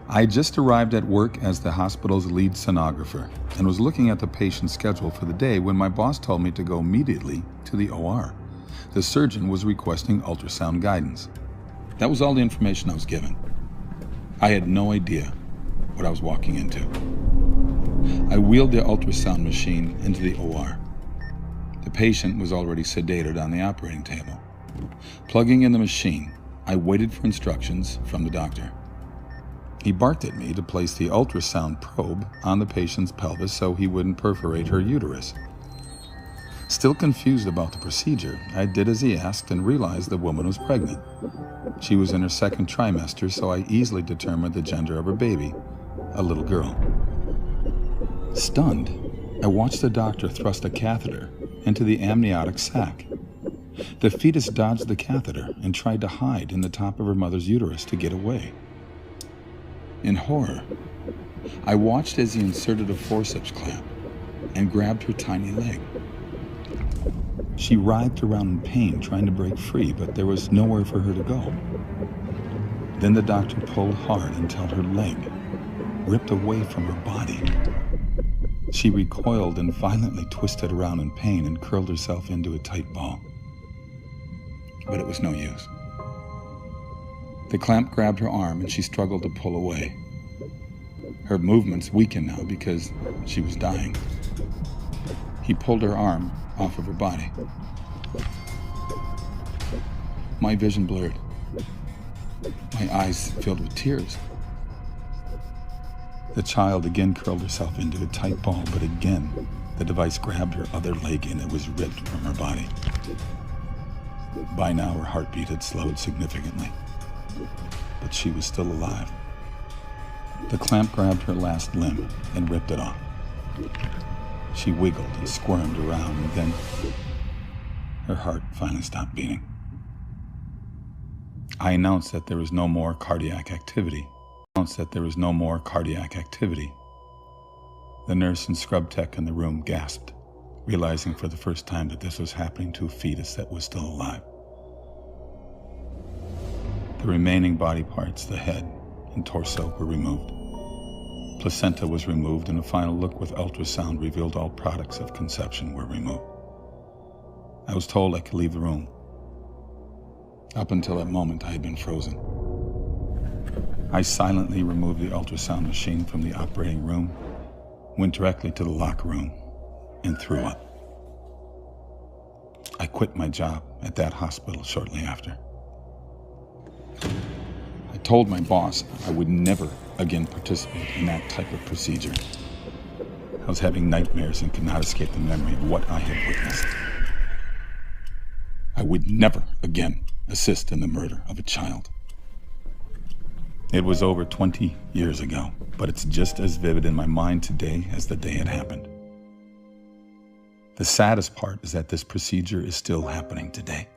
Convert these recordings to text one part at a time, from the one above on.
I had just arrived at work as the hospital's lead sonographer and was looking at the patient's schedule for the day when my boss told me to go immediately to the OR. The surgeon was requesting ultrasound guidance. That was all the information I was given. I had no idea what I was walking into. I wheeled the ultrasound machine into the OR. The patient was already sedated on the operating table. Plugging in the machine, I waited for instructions from the doctor. He barked at me to place the ultrasound probe on the patient's pelvis so he wouldn't perforate her uterus. Still confused about the procedure, I did as he asked and realized the woman was pregnant. She was in her second trimester, so I easily determined the gender of her baby, a little girl. Stunned, I watched the doctor thrust a catheter into the amniotic sac. The fetus dodged the catheter and tried to hide in the top of her mother's uterus to get away. In horror, I watched as he inserted a forceps clamp and grabbed her tiny leg. She writhed around in pain, trying to break free, but there was nowhere for her to go. Then the doctor pulled hard until her leg ripped away from her body. She recoiled and violently twisted around in pain and curled herself into a tight ball. But it was no use. The clamp grabbed her arm and she struggled to pull away. Her movements weakened now because she was dying. He pulled her arm off of her body. My vision blurred. My eyes filled with tears. The child again curled herself into a tight ball, but again, the device grabbed her other leg and it was ripped from her body. By now, her heartbeat had slowed significantly, but she was still alive. The clamp grabbed her last limb and ripped it off. She wiggled and squirmed around, and then her heart finally stopped beating. I announced that there was no more cardiac activity. The nurse and scrub tech in the room gasped, realizing for the first time that this was happening to a fetus that was still alive. The remaining body parts, the head and torso, were removed. Placenta was removed, and a final look with ultrasound revealed all products of conception were removed. I was told I could leave the room. Up until that moment, I had been frozen. I silently removed the ultrasound machine from the operating room, went directly to the locker room, and threw up. I quit my job at that hospital shortly after. I told my boss I would never again participate in that type of procedure. I was having nightmares and could not escape the memory of what I had witnessed. I would never again assist in the murder of a child. It was over 20 years ago, but it's just as vivid in my mind today as the day it happened. The saddest part is that this procedure is still happening today.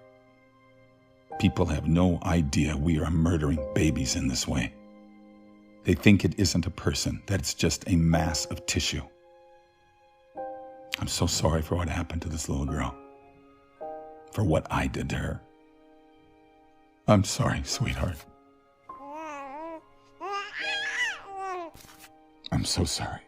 People have no idea we are murdering babies in this way. They think it isn't a person, that it's just a mass of tissue. I'm so sorry for what happened to this little girl, for what I did to her. I'm sorry, sweetheart. I'm so sorry.